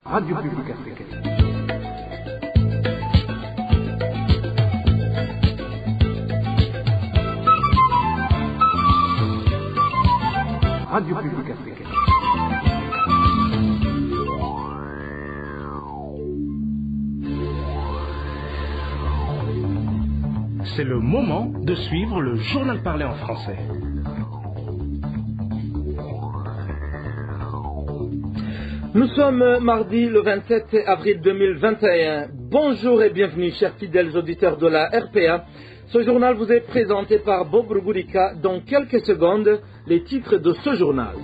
Radio Publique Africaine. Radio Publique Africaine. C'est le moment de suivre le journal parlé en français. Nous sommes mardi le 27 avril 2021. Bonjour et bienvenue, chers fidèles auditeurs de la RPA. Ce journal vous est présenté par Bob Rugurika. Dans quelques secondes, les titres de ce journal.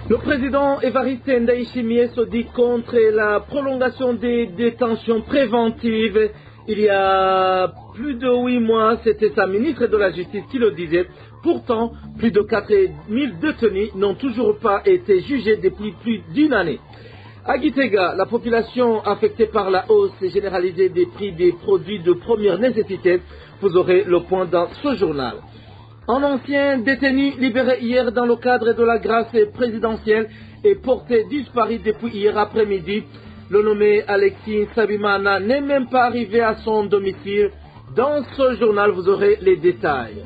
Le président Évariste Ndayishimiye se dit contre la prolongation des détentions préventives. Il y a plus de 8 mois, c'était sa ministre de la Justice qui le disait. Pourtant, plus de 4000 détenus n'ont toujours pas été jugés depuis plus d'une année. À Gitega, la population affectée par la hausse généralisée des prix des produits de première nécessité, vous aurez le point dans ce journal. Un ancien détenu libéré hier dans le cadre de la grâce présidentielle est porté disparu depuis hier après-midi. Le nommé Alexis Sabimana n'est même pas arrivé à son domicile. Dans ce journal, vous aurez les détails.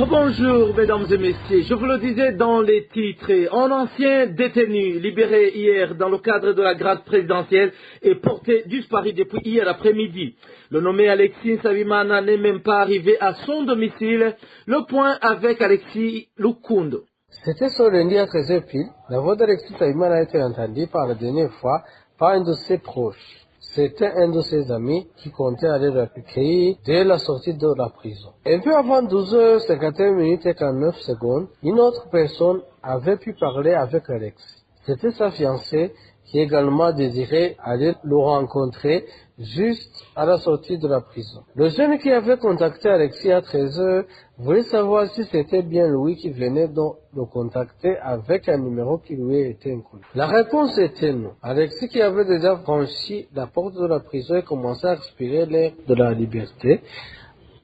Bonjour mesdames et messieurs, je vous le disais dans les titres, un ancien détenu libéré hier dans le cadre de la grâce présidentielle est porté disparu depuis hier après-midi. Le nommé Alexis Sabimana n'est même pas arrivé à son domicile. Le point avec Alexis Lukundo. C'était ce lundi à 13h pile. La voix d'Alexis Sabimana a été entendue par la dernière fois par un de ses proches. C'était un de ses amis qui comptait aller le recueillir dès la sortie de la prison. Un peu avant 12h51 et 49 secondes, une autre personne avait pu parler avec Alexis. C'était sa fiancée qui également désirait aller le rencontrer juste à la sortie de la prison. Le jeune qui avait contacté Alexis à 13h voulait savoir si c'était bien lui qui venait de le contacter avec un numéro qui lui était inconnu. La réponse était non. Alexis, qui avait déjà franchi la porte de la prison et commencé à respirer l'air de la liberté,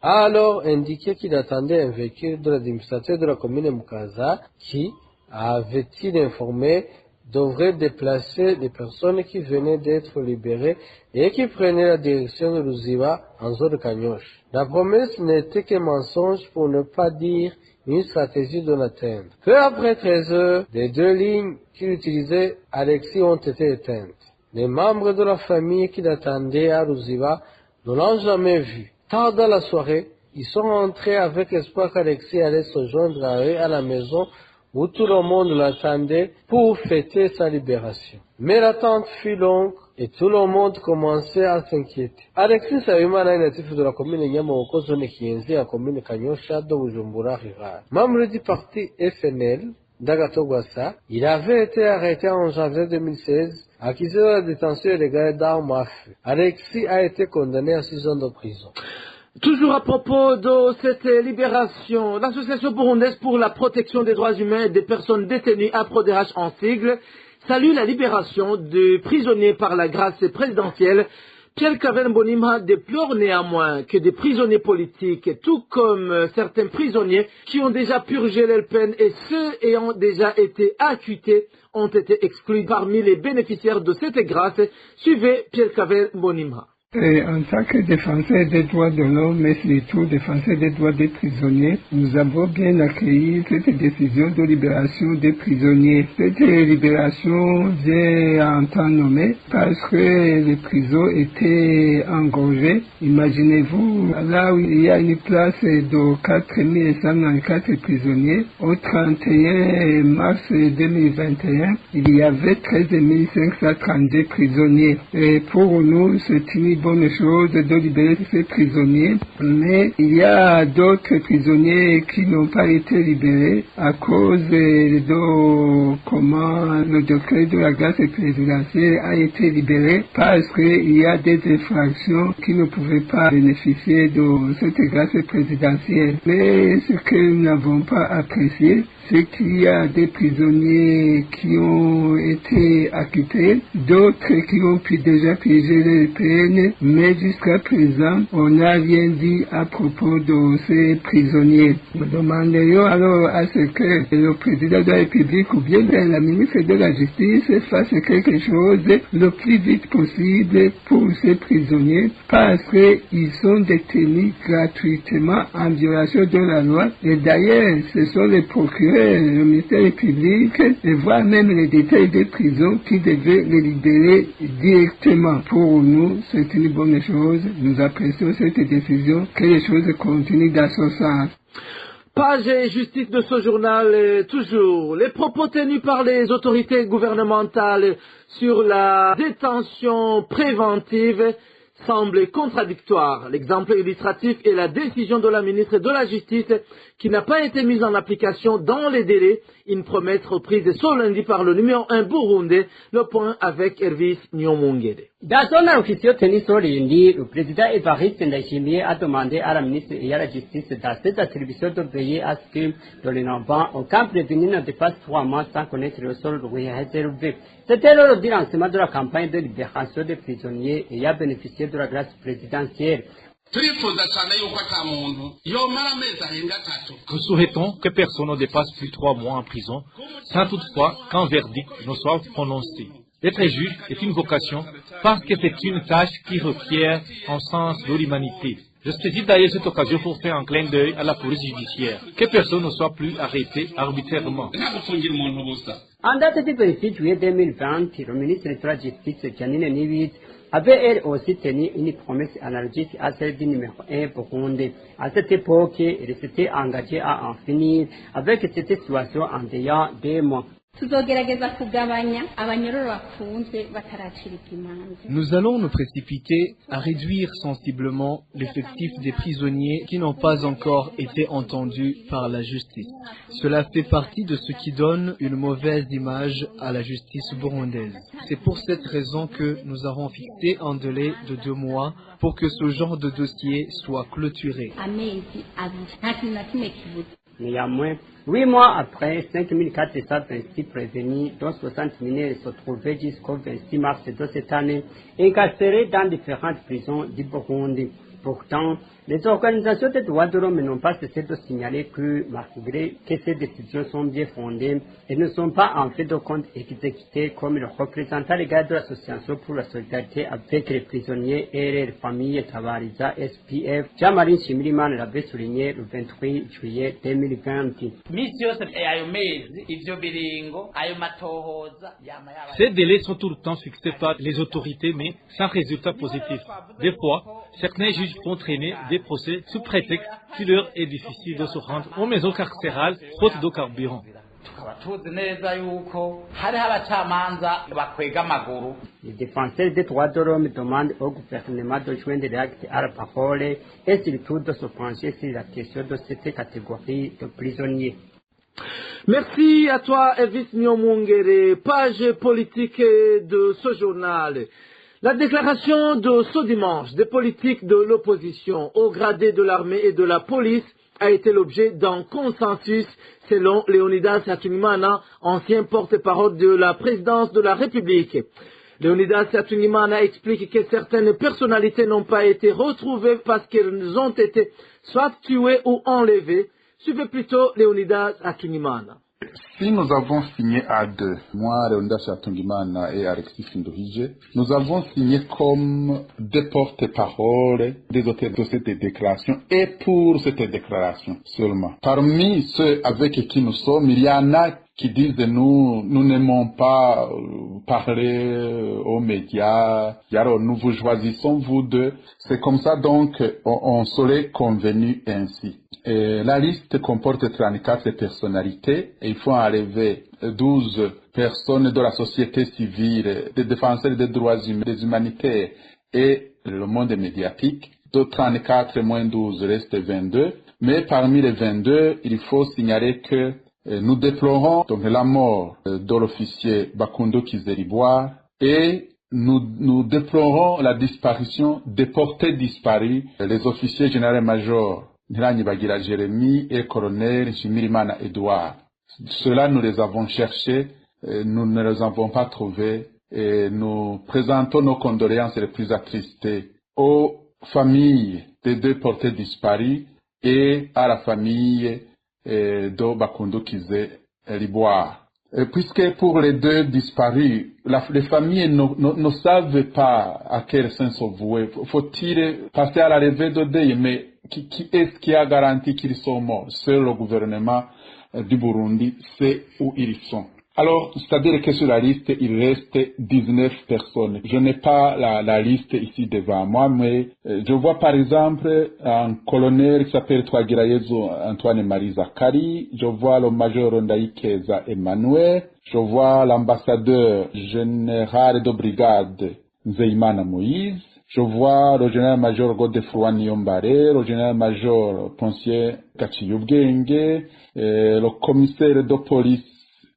a alors indiqué qu'il attendait un véhicule de l'administrateur de la commune de Mukaza qui, avait-il informé, devrait déplacer les personnes qui venaient d'être libérées et qui prenaient la direction de Luziba en zone de Kanyosh. La promesse n'était qu'un mensonge pour ne pas dire une stratégie de l'atteindre. Peu après 13 heures, les deux lignes qu'il utilisait, Alexis, ont été éteintes. Les membres de la famille qui l'attendaient à Luziba ne l'ont jamais vu. Tard dans la soirée, ils sont rentrés avec l'espoir qu'Alexis allait se joindre à eux à la maison où tout le monde l'attendait pour fêter sa libération. Mais l'attente fut longue et tout le monde commençait à s'inquiéter. Alexis Sabimana est natif de la commune de Nyamoko, zone Kienzi, la commune de Kanyosha, de Bujumbura, Rivara. Membre du parti FNL d'Agatogwasa, il avait été arrêté en janvier 2016, accusé de la détention illégale d'armes à feu. Alexis a été condamné à 6 ans de prison. Toujours à propos de cette libération, l'association burundaise pour la protection des droits humains et des personnes détenues, APRODH en sigle, salue la libération de prisonniers par la grâce présidentielle. Pierre Claver Mbonimpa déplore néanmoins que des prisonniers politiques, tout comme certains prisonniers qui ont déjà purgé leur peine et ceux ayant déjà été acquittés, ont été exclus parmi les bénéficiaires de cette grâce. Suivez Pierre Claver Mbonimpa. En tant que défenseur des droits de l'homme, mais surtout défenseur des droits des prisonniers, nous avons bien accueilli cette décision de libération des prisonniers. Cette libération vient en temps nommé parce que les prisons étaient engorgées. Imaginez-vous, là où il y a une place de 4194 prisonniers, au 31 mars 2021, il y avait 13 532 prisonniers. Et pour nous, c'est une bonne chose de libérer ces prisonniers, mais il y a d'autres prisonniers qui n'ont pas été libérés à cause de comment le décret de la grâce présidentielle a été libéré parce qu'il y a des infractions qui ne pouvaient pas bénéficier de cette grâce présidentielle. Mais ce que nous n'avons pas apprécié, c'est qu'il y a des prisonniers qui ont été acquittés, d'autres qui ont pu déjà piéger les peines mais jusqu'à présent, on n'a rien dit à propos de ces prisonniers. Nous demanderions alors à ce que le président de la République ou bien la ministre de la Justice fasse quelque chose le plus vite possible pour ces prisonniers parce qu'ils sont détenus gratuitement en violation de la loi. Et d'ailleurs, ce sont les procureurs, le ministère public et voire même les détails des prisons qui devaient les libérer directement. Pour nous, c'est une bonne chose. Nous apprécions cette décision, que les choses continuent dans ce sens. Page et justice de ce journal, toujours. Les propos tenus par les autorités gouvernementales sur la détention préventive semblent contradictoires. L'exemple illustratif est la décision de la ministre de la Justice qui n'a pas été mise en application dans les délais, une promesse reprise ce lundi par le numéro 1 burundais, le point avec Hervis Nyomungere. Dans son allocution tenue ce lundi, le président Évariste Ndayishimiye a demandé à la ministre et à la Justice dans cette attribution de veiller à ce que, dorénavant, aucun prévenu ne dépasse 3 mois sans connaître le sol réservé. C'était le lancement de la campagne de libération des prisonniers et a bénéficié de la grâce présidentielle. Nous souhaitons que personne ne dépasse plus 3 mois en prison, sans toutefois qu'un verdict ne soit prononcé. Être juge est une vocation parce que c'est une tâche qui requiert un sens de l'humanité. Je saisis d'ailleurs cette occasion pour faire un clin d'œil à la police judiciaire. Que personne ne soit plus arrêté arbitrairement. En date du 28 juillet 2020, le ministre de la Justice, Janine Niwit, avait elle aussi tenu une promesse analogique à celle du numéro 1 Burundi. À cette époque, elle s'était engagée à en finir avec cette situation en ayant 2 mois. Nous allons nous précipiter à réduire sensiblement l'effectif des prisonniers qui n'ont pas encore été entendus par la justice. Cela fait partie de ce qui donne une mauvaise image à la justice burundaise. C'est pour cette raison que nous avons fixé un délai de 2 mois pour que ce genre de dossier soit clôturé. Néanmoins, 8 mois après, 5426 prévenus, dont 60 mineurs se trouvaient jusqu'au 26 mars de cette année, incarcérés dans différentes prisons du Burundi. Pourtant, les organisations des droits de l'homme n'ont pas cessé de signaler que, malgré que ces décisions sont bien fondées, elles ne sont pas en fait de compte exécutées comme le représentant légal de l'Association pour la solidarité avec les prisonniers et leurs familles Tabariza SPF, Jean-Marie Shimirimana l'avait souligné le 28 juillet 2020. Ces délais sont tout le temps fixés par les autorités, mais sans résultat positif. Des fois, certains juges font traîner des procès sous prétexte qu'il leur est difficile de se rendre aux maisons carcérales faute de carburant. Les défenseurs des droits de l'homme demandent au gouvernement de joindre l'acte à la parole et surtout de se pencher sur la question de cette catégorie de prisonniers. Merci à toi, Elvis Nyomungere, page politique de ce journal. La déclaration de ce dimanche des politiques de l'opposition au gradé de l'armée et de la police a été l'objet d'un consensus selon Leonidas Hatunimana, ancien porte-parole de la présidence de la République. Leonidas Hatunimana explique que certaines personnalités n'ont pas été retrouvées parce qu'elles ont été soit tuées ou enlevées. Suivez plutôt Leonidas Hatunimana. Si nous avons signé à 2, moi, Leonidas Hatunimana et Alexis Nduhije, nous avons signé comme des porte-paroles des auteurs de cette déclaration et pour cette déclaration seulement. Parmi ceux avec qui nous sommes, il y en a qui disent nous n'aimons pas parler aux médias, alors nous vous choisissons vous deux. C'est comme ça donc on serait convenu ainsi. Et la liste comporte 34 personnalités et il faut enlever 12 personnes de la société civile, des défenseurs des droits humains, des humanitaires et le monde médiatique. De 34 moins 12 reste 22. Mais parmi les 22, il faut signaler que nous déplorons donc la mort de l'officier Bakundo Kizeriboire et nous déplorons la disparition des portés disparus, les officiers général-major Ntiranyibagira Jérémie et colonel Nshimirimana Edouard. Cela, nous les avons cherchés, nous ne les avons pas trouvés et nous présentons nos condoléances les plus attristées aux familles des deux portés disparus et à la famille de Bakondo Kize Liboire. Puisque pour les deux disparus, les familles ne savent pas à quel sens se vouer. Faut-il passer à la levée de deuil, mais qui est-ce qui a garanti qu'ils sont morts? Seul le gouvernement du Burundi sait où ils sont. Alors, c'est-à-dire que sur la liste, il reste 19 personnes. Je n'ai pas la liste ici devant moi, mais je vois par exemple un colonel qui s'appelle Twagirayezu Antoine Marie Zakari, je vois le major Ndaikeza Emmanuel, je vois l'ambassadeur général de brigade Nzeimana Moïse, je vois le général-major Godefroy Niyombare, le général-major Poncier Gachiyubwenge, le commissaire de police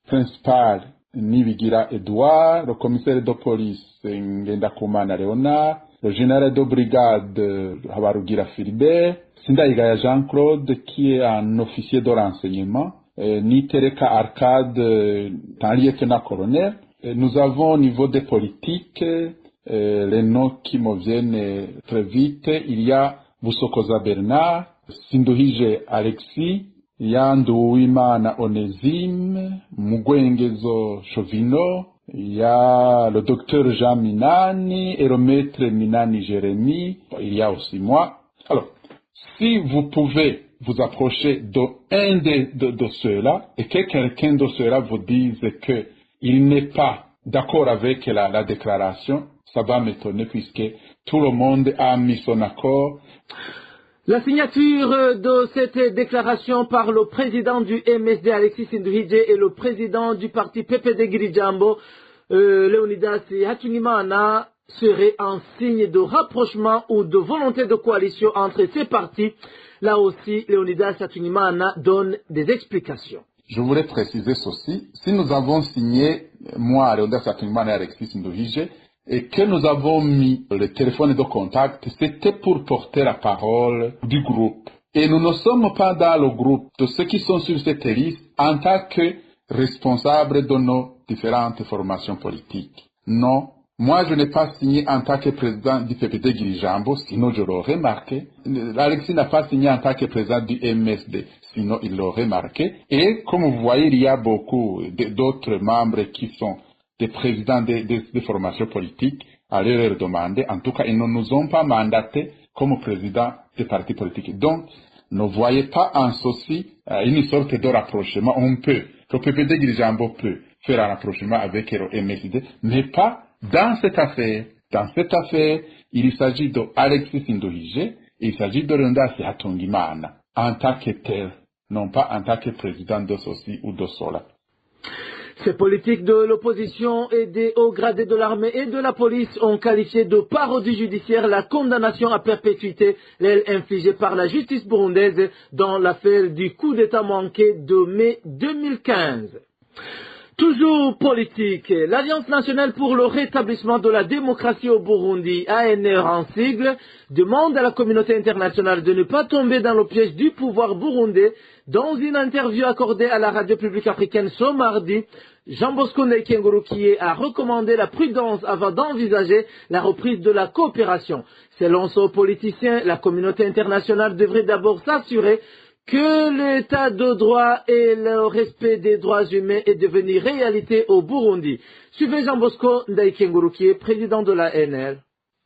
principal Nibigira Edouard, le commissaire de police Ngendakumana Léonard, le général de brigade Habarugira Philibert, Sindaigaya Jean-Claude qui est un officier de renseignement, Nitereka Arcade, un lieutenant-colonel. Nous avons au niveau des politiques les noms qui me viennent très vite. Il y a Busokoza Bernard, Sinduhije Alexis, Yanduwimana Onésime, Mugwengezo Chovino, il y a le docteur Jean Minani et le maître Minani Jérémy, il y a aussi moi. Alors, si vous pouvez vous approcher d'un de ceux-là et que quelqu'un de ceux-là vous dise qu'il n'est pas d'accord avec la déclaration, ça va m'étonner puisque tout le monde a mis son accord. La signature de cette déclaration par le président du MSD Alexis Sinduhije et le président du parti PPD Girijambo, Leonidas Hatungimana, serait un signe de rapprochement ou de volonté de coalition entre ces partis. Là aussi, Leonidas Hatungimana donne des explications. Je voulais préciser ceci. Si nous avons signé, moi, Leonidas Hatungimana et Alexis Sinduhije, et que nous avons mis le téléphone de contact, c'était pour porter la parole du groupe. Et nous ne sommes pas dans le groupe de ceux qui sont sur cette liste en tant que responsables de nos différentes formations politiques. Non, moi je n'ai pas signé en tant que président du PPD Girijambo, sinon je l'aurais marqué. Alexis n'a pas signé en tant que président du MSD, sinon il l'aurait marqué. Et comme vous voyez, il y a beaucoup d'autres membres qui sont des présidents des formations politiques à leur demander. En tout cas, ils ne nous ont pas mandatés comme présidents des partis politiques. Donc, ne voyez pas en ceci une sorte de rapprochement. On peut, le PPD Girijambo peut faire un rapprochement avec le MSD, mais pas dans cette affaire. Dans cette affaire, il s'agit de Alexis Sinduhije, il s'agit de Leonidas Hatungimana, en tant que tel, non pas en tant que président de ceci ou de cela. Ces politiques de l'opposition et des hauts gradés de l'armée et de la police ont qualifié de parodie judiciaire la condamnation à perpétuité infligée par la justice burundaise dans l'affaire du coup d'État manqué de mai 2015. Toujours politique, l'Alliance nationale pour le rétablissement de la démocratie au Burundi, ANR en sigle, demande à la communauté internationale de ne pas tomber dans le piège du pouvoir burundais. Dans une interview accordée à la radio publique africaine ce mardi, Jean Bosco Ndayikenguru a recommandé la prudence avant d'envisager la reprise de la coopération. Selon ce politicien, la communauté internationale devrait d'abord s'assurer que l'état de droit et le respect des droits humains est devenu réalité au Burundi. Suivez Jean Bosco Ndayikenguru qui est président de la ANR.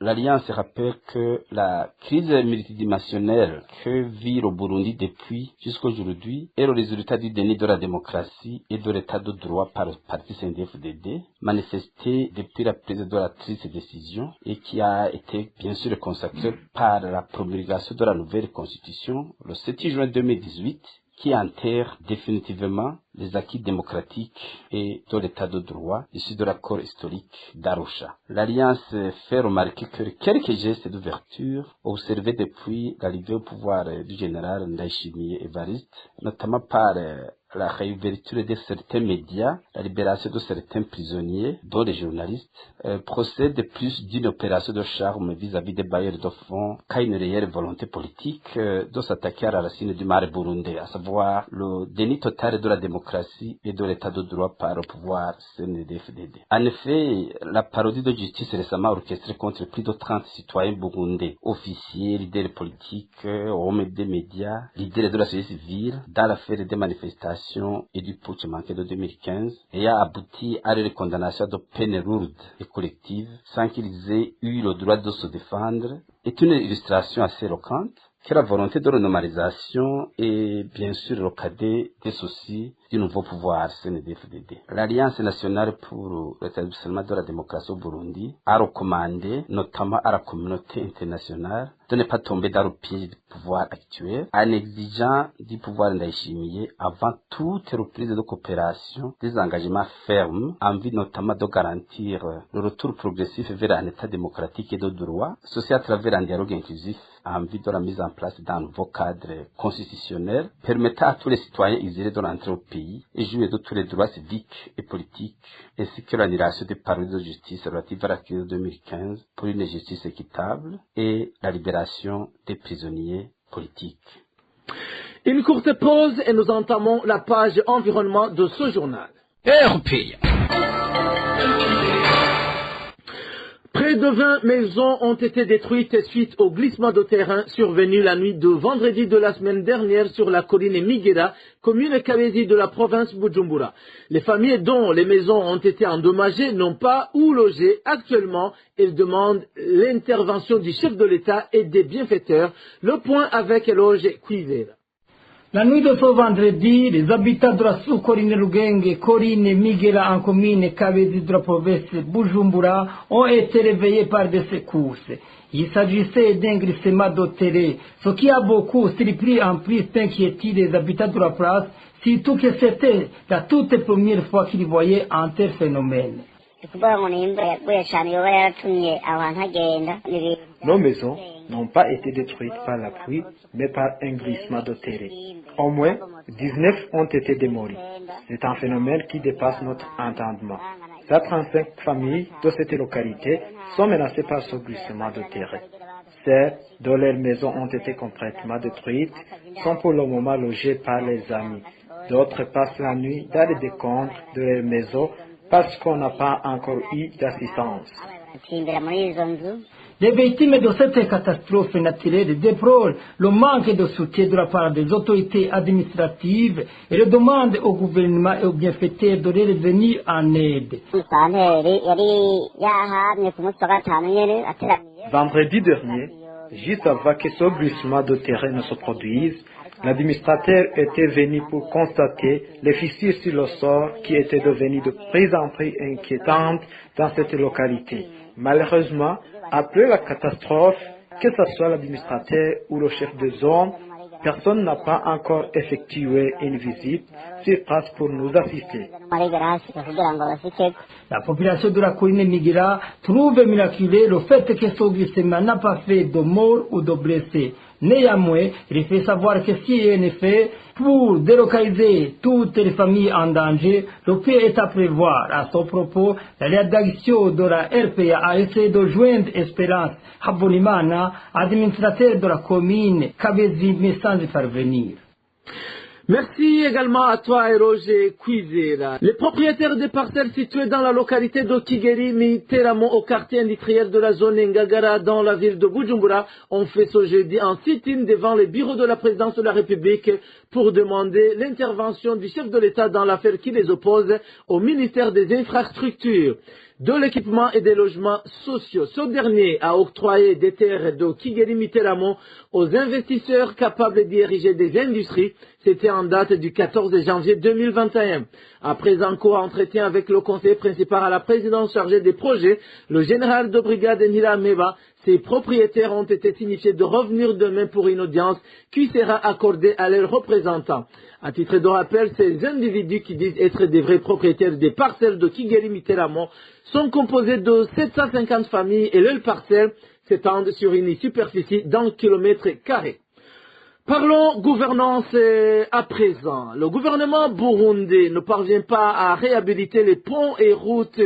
L'Alliance rappelle que la crise multidimensionnelle que vit le Burundi depuis jusqu'à aujourd'hui est le résultat du déni de la démocratie et de l'état de droit par le parti CNDD-FDD, manifesté depuis la prise de la triste décision et qui a été bien sûr consacrée par la promulgation de la nouvelle constitution le 7 juin 2018, qui enterre définitivement les acquis démocratiques et de l'état de droit issus de l'accord historique d'Arusha. L'Alliance fait remarquer que quelques gestes d'ouverture observés depuis l'arrivée au pouvoir du général Ndayishimiye Evariste, notamment par la réouverture de certains médias, la libération de certains prisonniers, dont les journalistes, procède de plus d'une opération de charme vis-à-vis des bailleurs de fonds qu'à une réelle volonté politique de s'attaquer à la racine du mal burundais, à savoir le déni total de la démocratie et de l'état de droit par le pouvoir CNDD-FDD. En effet, la parodie de justice récemment orchestrée contre plus de 30 citoyens burundais, officiers, leaders politiques, hommes des médias, leaders de la société civile, dans l'affaire des manifestations et du putsch manqué de 2015, et a abouti à la condamnation de peines lourdes et collectives sans qu'ils aient eu le droit de se défendre, est une illustration assez éloquente que la volonté de renormalisation est bien sûr le cadet des soucis du nouveau pouvoir CNDD-FDD. L'Alliance nationale pour l'établissement de la démocratie au Burundi a recommandé, notamment à la communauté internationale, de ne pas tomber dans le piège du pouvoir actuel, en exigeant du pouvoir Ndayishimiye, avant toute reprise de coopération, des engagements fermes, en vue notamment de garantir le retour progressif vers un État démocratique et de droit, ceci à travers un dialogue inclusif, en vue de la mise en place d'un nouveau cadre constitutionnel permettant à tous les citoyens isolés de l'entrée au pays et jouir de tous les droits civiques et politiques, ainsi que l'annulation des parodies de justice relatives à la crise de 2015 pour une justice équitable et la libération des prisonniers politiques. Une courte pause et nous entamons la page environnement de ce journal. RPA. Près de 20 maisons ont été détruites suite au glissement de terrain survenu la nuit de vendredi de la semaine dernière sur la colline Migera, commune Kabezi de la province Bujumbura. Les familles dont les maisons ont été endommagées n'ont pas où loger actuellement. Elles demandent l'intervention du chef de l'État et des bienfaiteurs. Le point avec Eloge Kwizera. La nuit de ce vendredi, les habitants de la sous-colline Lugenge, colline Migera en commune Kabezi de la province Bujumbura ont été réveillés par des secousses. Il s'agissait d'un glissement de terrain, ce qui a beaucoup surpris en plus d'inquiétude les habitants de la place, surtout que c'était la toute première fois qu'ils voyaient un tel phénomène. Nos maisons n'ont pas été détruites par la pluie, mais par un glissement de terrain. Au moins, 19 ont été démolis. C'est un phénomène qui dépasse notre entendement. 35 familles de cette localité sont menacées par ce glissement de terrain. Celles dont leurs maisons ont été complètement détruites sont pour le moment logées par les amis. D'autres passent la nuit dans les décombres de leurs maisons parce qu'on n'a pas encore eu d'assistance. Les victimes de cette catastrophe naturelle déplorent le manque de soutien de la part des autorités administratives et le demandent au gouvernement et aux bienfaiteurs de les venir en aide. Vendredi dernier, juste avant que ce glissement de terrain ne se produise, l'administrateur était venu pour constater les fissures sur le sol qui étaient devenues de plus en plus inquiétantes dans cette localité. Malheureusement, après la catastrophe, que ce soit l'administrateur ou le chef de zone, personne n'a pas encore effectué une visite sur place pour nous assister. La population de la colline Migera trouve miraculeux le fait que ce glissement n'a pas fait de morts ou de blessés. Néanmoins, il fait savoir que si en effet, pour délocaliser toutes les familles en danger, le pays est à prévoir. À ce propos, la rédaction de la RPA a essayé de joindre Espérance Habonimana, administrateur de la commune Kabezi, mais sans y parvenir. Merci également à toi, Roger Kwizera. Les propriétaires des parcelles situées dans la localité de Kigeri, Miteramo, au quartier industriel de la zone Ngagara, dans la ville de Bujumbura, ont fait ce jeudi un sit-in devant les bureaux de la présidence de la République pour demander l'intervention du chef de l'État dans l'affaire qui les oppose au ministère des Infrastructures, de l'équipement et des logements sociaux. Ce dernier a octroyé des terres de Kigeri Miteramo aux investisseurs capables d'y ériger des industries. C'était en date du 14 janvier 2021. Après un co-entretien avec le conseiller principal à la présidence chargé des projets, le général de brigade Nila Meba, ses propriétaires ont été signifiés de revenir demain pour une audience qui sera accordée à leurs représentants. À titre de rappel, ces individus qui disent être des vrais propriétaires des parcelles de Kigeri Miteramo sont composés de 750 familles et leurs parcelles s'étendent sur une superficie d'1 km². Parlons gouvernance à présent. Le gouvernement burundais ne parvient pas à réhabiliter les ponts et routes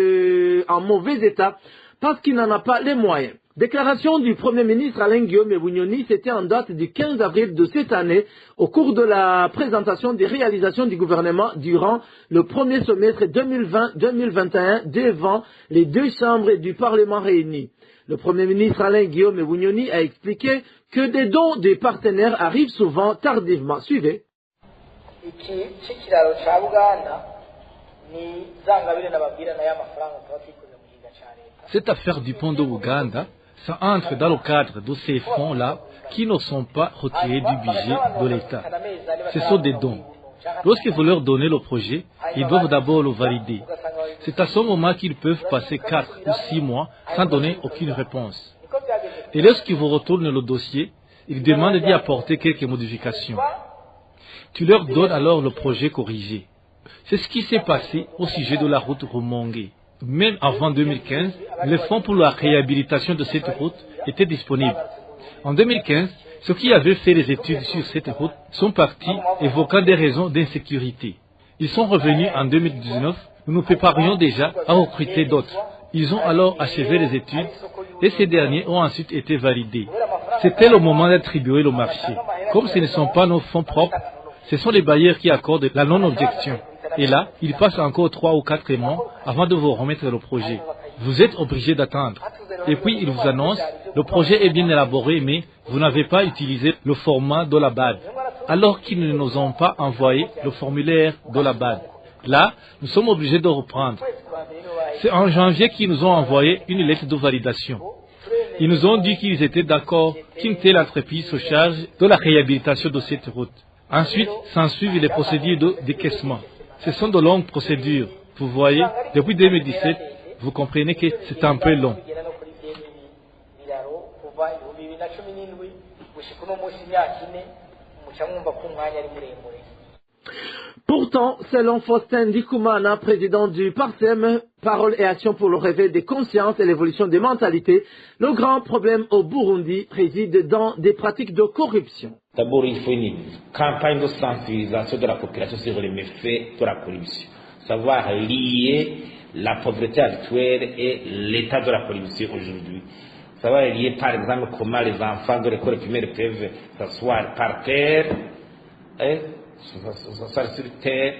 en mauvais état parce qu'il n'en a pas les moyens. Déclaration du Premier ministre Alain Guillaume Bunyoni, c'était en date du 15 avril de cette année, au cours de la présentation des réalisations du gouvernement durant le premier semestre 2020-2021 devant les deux chambres du Parlement réunies. Le Premier ministre Alain Guillaume Bunyoni a expliqué que des dons des partenaires arrivent souvent tardivement. Suivez. Cette affaire du pont de Ouganda, ça entre dans le cadre de ces fonds-là qui ne sont pas retirés du budget de l'État. Ce sont des dons. Lorsque vous leur donnez le projet, ils doivent d'abord le valider. C'est à ce moment qu'ils peuvent passer 4 ou 6 mois sans donner aucune réponse. Et lorsqu'ils vous retournent le dossier, ils demandent d'y apporter quelques modifications. Tu leur donnes alors le projet corrigé. C'est ce qui s'est passé au sujet de la route Rumongue. Même avant 2015, les fonds pour la réhabilitation de cette route étaient disponibles. En 2015, ceux qui avaient fait les études sur cette route sont partis évoquant des raisons d'insécurité. Ils sont revenus en 2019, nous nous préparions déjà à recruter d'autres. Ils ont alors achevé les études et ces derniers ont ensuite été validés. C'était le moment d'attribuer le marché. Comme ce ne sont pas nos fonds propres, ce sont les bailleurs qui accordent la non-objection. Et là, il passe encore 3 ou 4 mois avant de vous remettre le projet. Vous êtes obligé d'attendre. Et puis, il vous annonce, le projet est bien élaboré, mais vous n'avez pas utilisé le format de la BAD, alors qu'ils ne nous ont pas envoyé le formulaire de la BAD. Là, nous sommes obligés de reprendre. C'est en janvier qu'ils nous ont envoyé une lettre de validation. Ils nous ont dit qu'ils étaient d'accord qu'une telle entreprise se charge de la réhabilitation de cette route. Ensuite, s'ensuivent les procédures de décaissement. Ce sont de longues procédures. Vous voyez, depuis 2017, vous comprenez que c'est un peu long. Pourtant, selon Faustin Ndikumana, président du PARSEM, Parole et Action pour le réveil des consciences et l'évolution des mentalités, le grand problème au Burundi réside dans des pratiques de corruption. D'abord, il faut une campagne de sensibilisation de la population sur les méfaits de la corruption. Savoir lier la pauvreté actuelle et l'état de la corruption aujourd'hui. Savoir lier, par exemple, comment les enfants de l'école primaire peuvent s'asseoir par terre, s'asseoir sur terre,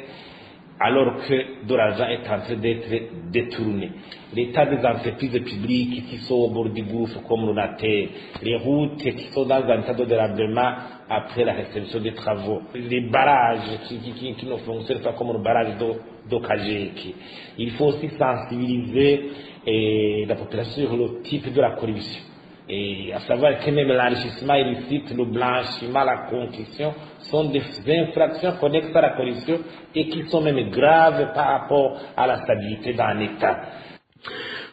alors que de l'argent est en train d'être détourné. L'état des entreprises publiques qui sont au bord du gouffre, comme l'ONATER, les routes qui sont dans un état de délabrement après la réception des travaux, les barrages qui ne fonctionnent pas comme le barrage d'Okajeki. Il faut aussi sensibiliser la population sur le type de la corruption. Et à savoir que même l'enrichissement illicite, le blanchiment, la concussion sont des infractions connexes à la corruption et qui sont même graves par rapport à la stabilité d'un État.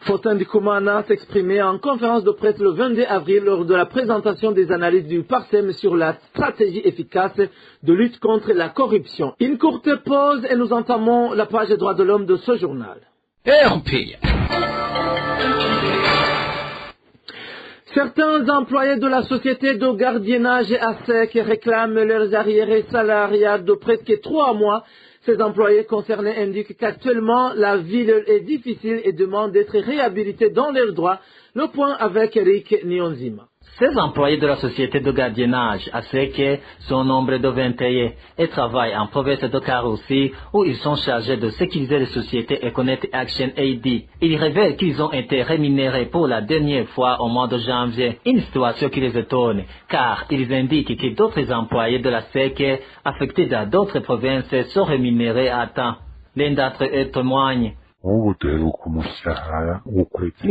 Faustin Ndikumana s'exprimait en conférence de presse le 22 avril lors de la présentation des analyses du PARSEM sur la stratégie efficace de lutte contre la corruption. Une courte pause et nous entamons la page des droits de l'homme de ce journal. RP. Certains employés de la société de gardiennage ASEC réclament leurs arriérés salariales de presque 3 mois. Ces employés concernés indiquent qu'actuellement la vie est difficile et demandent d'être réhabilités dans leurs droits. Le point avec Eric Nyonzima. Ces employés de la société de gardiennage ASEC sont au nombre de 21 et travaillent en province de Karoussi où ils sont chargés de sécuriser les sociétés Econet Action AD. Ils révèlent qu'ils ont été rémunérés pour la dernière fois au mois de janvier, une situation qui les étonne car ils indiquent que d'autres employés de la SEC affectés dans d'autres provinces sont rémunérés à temps. L'un d'entre eux témoigne. Le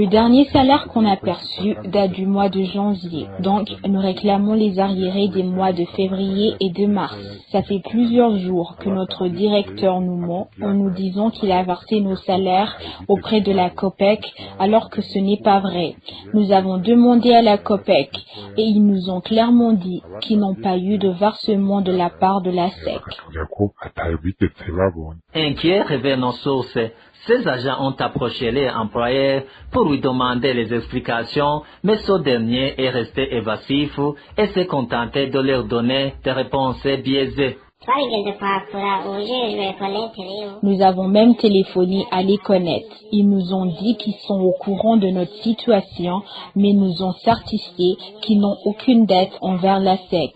dernier salaire qu'on a perçu date du mois de janvier, donc nous réclamons les arriérés des mois de février et de mars. Ça fait plusieurs jours que notre directeur nous ment en nous disant qu'il a versé nos salaires auprès de la COPEC alors que ce n'est pas vrai. Nous avons demandé à la COPEC et ils nous ont clairement dit qu'ils n'ont pas eu de versement de la part de la SEC. Inquiet, révèle nos sources. Ces agents ont approché les employeurs pour lui demander les explications, mais ce dernier est resté évasif et s'est contenté de leur donner des réponses biaisées. Nous avons même téléphoné à l'Econet. Ils nous ont dit qu'ils sont au courant de notre situation, mais nous ont certifié qu'ils n'ont aucune dette envers la SEC.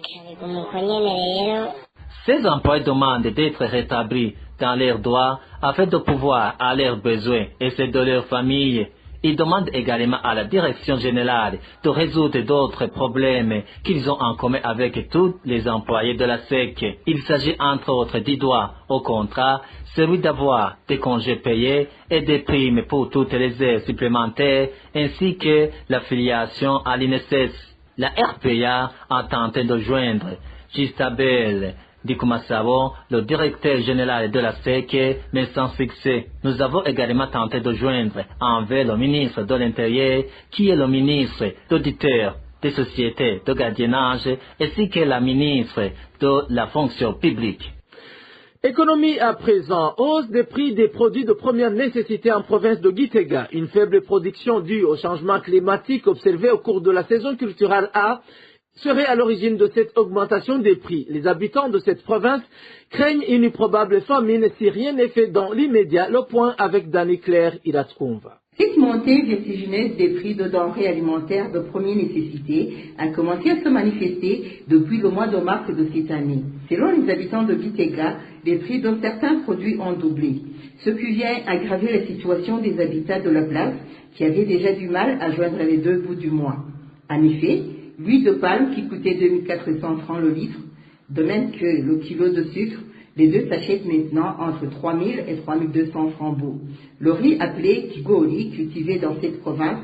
Ces employés demandent d'être rétablis dans leurs droits afin de pouvoir à leurs besoins et ceux de leur famille. Ils demandent également à la direction générale de résoudre d'autres problèmes qu'ils ont en commun avec tous les employés de la SEC. Il s'agit entre autres du droit au contrat, celui d'avoir des congés payés et des primes pour toutes les heures supplémentaires, ainsi que l'affiliation à l'INSS. La RPA a tenté de joindre Justabel Dikumasabo, le directeur général de la SEC, mais sans succès. Nous avons également tenté de joindre envers le ministre de l'Intérieur, qui est le ministre d'auditeur des sociétés de gardiennage, ainsi que la ministre de la fonction publique. Économie à présent, hausse des prix des produits de première nécessité en province de Gitega. Une faible production due au changement climatique observé au cours de la saison culturelle A serait à l'origine de cette augmentation des prix. Les habitants de cette province craignent une probable famine si rien n'est fait dans l'immédiat. Le point avec Dani Claire Iratskoumva. Cette montée vertigineuse des prix de denrées alimentaires de première nécessité a commencé à se manifester depuis le mois de mars de cette année. Selon les habitants de Gitega, les prix de certains produits ont doublé, ce qui vient aggraver la situation des habitants de la place qui avaient déjà du mal à joindre les deux bouts du mois. En effet, l'huile de palme qui coûtait 2400 francs le litre, de même que le kilo de sucre, les deux s'achètent maintenant entre 3000 et 3200 francs beaux. Le riz appelé Kigori, cultivé dans cette province,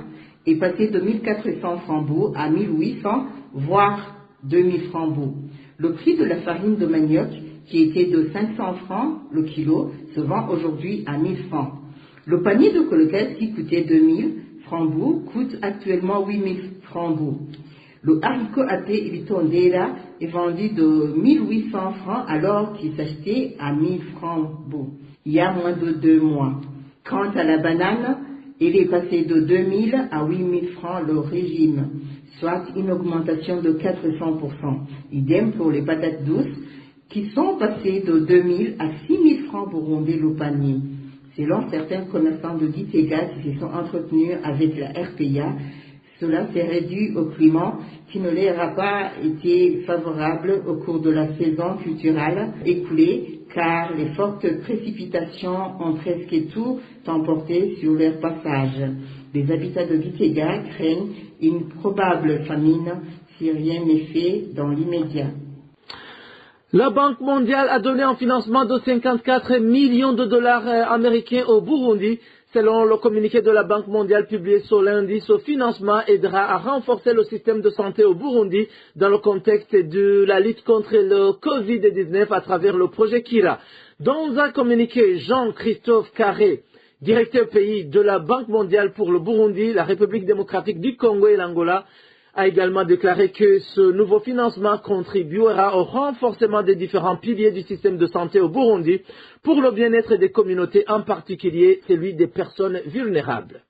est passé de 1400 francs beaux à 1800, voire 2000 francs beaux. Le prix de la farine de manioc, qui était de 500 francs le kilo, se vend aujourd'hui à 1000 francs. Le panier de colocasse qui coûtait 2000 francs beaux coûte actuellement 8000 francs beaux. Le haricot appelé Ilitondera est vendu de 1800 francs alors qu'il s'achetait à 1000 francs beaux, il y a moins de 2 mois. Quant à la banane, elle est passée de 2000 à 8000 francs le régime, soit une augmentation de 400%. Idem pour les patates douces, qui sont passées de 2000 à 6000 francs burundais le panier. Selon certains commerçants de Gitega qui se sont entretenus avec la RPA, cela serait dû au climat qui ne leur a pas été favorable au cours de la saison culturelle écoulée, car les fortes précipitations ont presque tout emporté sur leur passage. Les habitants de Gitega craignent une probable famine si rien n'est fait dans l'immédiat. La Banque mondiale a donné un financement de 54 millions de dollars américains au Burundi. Selon le communiqué de la Banque mondiale publié ce lundi, ce financement aidera à renforcer le système de santé au Burundi dans le contexte de la lutte contre le Covid-19 à travers le projet Kira. Dans un communiqué, Jean-Christophe Carré, directeur pays de la Banque mondiale pour le Burundi, la République démocratique du Congo et l'Angola, a également déclaré que ce nouveau financement contribuera au renforcement des différents piliers du système de santé au Burundi pour le bien-être des communautés, en particulier celui des personnes vulnérables.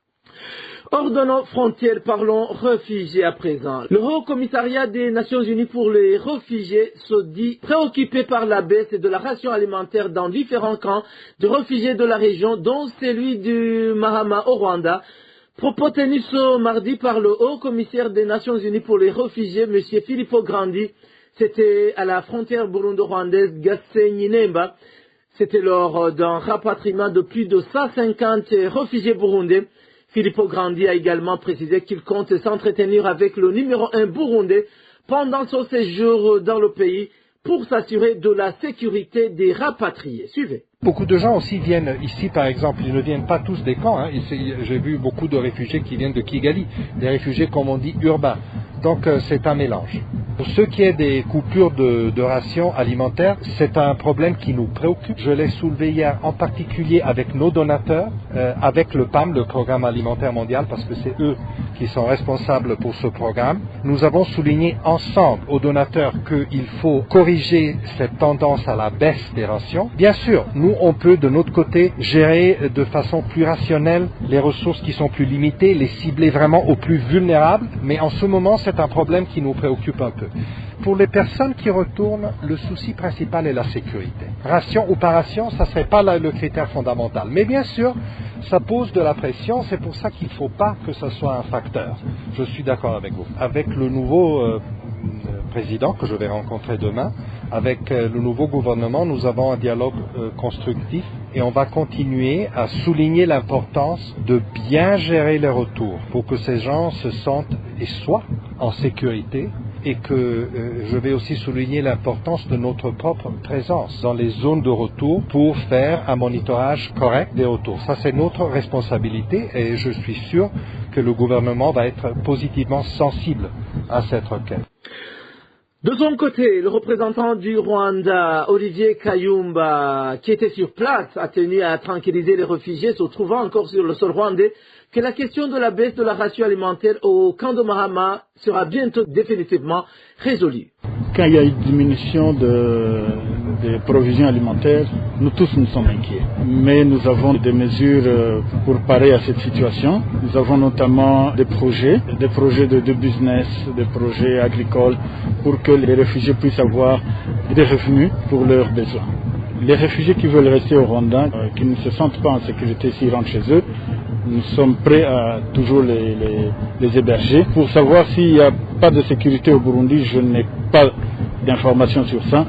Hors de nos frontières, parlons réfugiés à présent. Le Haut Commissariat des Nations Unies pour les réfugiés se dit préoccupé par la baisse de la ration alimentaire dans différents camps de réfugiés de la région, dont celui du Mahama au Rwanda. Propos tenus ce mardi par le Haut Commissaire des Nations Unies pour les réfugiés, M. Filippo Grandi. C'était à la frontière burundo-rwandaise Gasenyi-Nemba. C'était lors d'un rapatriement de plus de 150 réfugiés burundais. Filippo Grandi a également précisé qu'il compte s'entretenir avec le numéro 1 burundais pendant son séjour dans le pays pour s'assurer de la sécurité des rapatriés. Suivez. Beaucoup de gens aussi viennent ici, par exemple, ils ne viennent pas tous des camps. J'ai vu beaucoup de réfugiés qui viennent de Kigali, des réfugiés, comme on dit, urbains. Donc c'est un mélange. Pour ce qui est des coupures de rations alimentaires, c'est un problème qui nous préoccupe. Je l'ai soulevé hier en particulier avec nos donateurs, avec le PAM, le Programme alimentaire mondial, parce que c'est eux qui sont responsables pour ce programme, nous avons souligné ensemble aux donateurs qu'il faut corriger cette tendance à la baisse des rations. Bien sûr, nous, on peut de notre côté gérer de façon plus rationnelle les ressources qui sont plus limitées, les cibler vraiment aux plus vulnérables, mais en ce moment, c'est un problème qui nous préoccupe un peu. Pour les personnes qui retournent, le souci principal est la sécurité. Ration ou pas ration, ça ne serait pas le critère fondamental. Mais bien sûr, ça pose de la pression, c'est pour ça qu'il ne faut pas que ce soit un facteur. Je suis d'accord avec vous. Avec le nouveau président que je vais rencontrer demain, avec le nouveau gouvernement, nous avons un dialogue constructif et on va continuer à souligner l'importance de bien gérer les retours pour que ces gens se sentent et soient en sécurité. Et que je vais aussi souligner l'importance de notre propre présence dans les zones de retour pour faire un monitorage correct des retours. Ça, c'est notre responsabilité et je suis sûr que le gouvernement va être positivement sensible à cette requête. De son côté, le représentant du Rwanda, Olivier Kayumba, qui était sur place, a tenu à tranquilliser les réfugiés se trouvant encore sur le sol rwandais que la question de la baisse de la ration alimentaire au camp de Mahama sera bientôt définitivement résolue. Quand il y a une diminution des provisions alimentaires, nous tous nous sommes inquiets. Mais nous avons des mesures pour parer à cette situation. Nous avons notamment des projets de business, des projets agricoles pour que les réfugiés puissent avoir des revenus pour leurs besoins. Les réfugiés qui veulent rester au Rwanda, qui ne se sentent pas en sécurité s'ils rentrent chez eux, nous sommes prêts à toujours les héberger. Pour savoir s'il n'y a pas de sécurité au Burundi, je n'ai pas d'informations sur ça.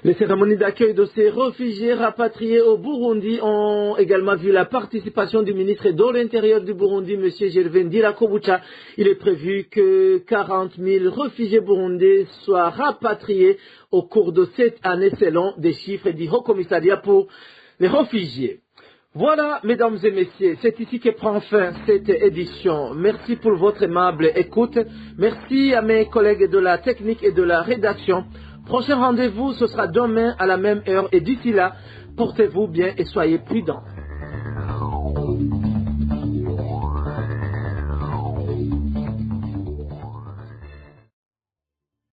Les cérémonies d'accueil de ces réfugiés rapatriés au Burundi ont également vu la participation du ministre de l'Intérieur du Burundi, M. Gervais Ndirakobucha. Il est prévu que 40 000 réfugiés burundais soient rapatriés au cours de cette année selon des chiffres du Haut Commissariat pour les réfugiés. Voilà, mesdames et messieurs, c'est ici que prend fin cette édition. Merci pour votre aimable écoute. Merci à mes collègues de la technique et de la rédaction. Prochain rendez-vous, ce sera demain à la même heure. Et d'ici là, portez-vous bien et soyez prudents.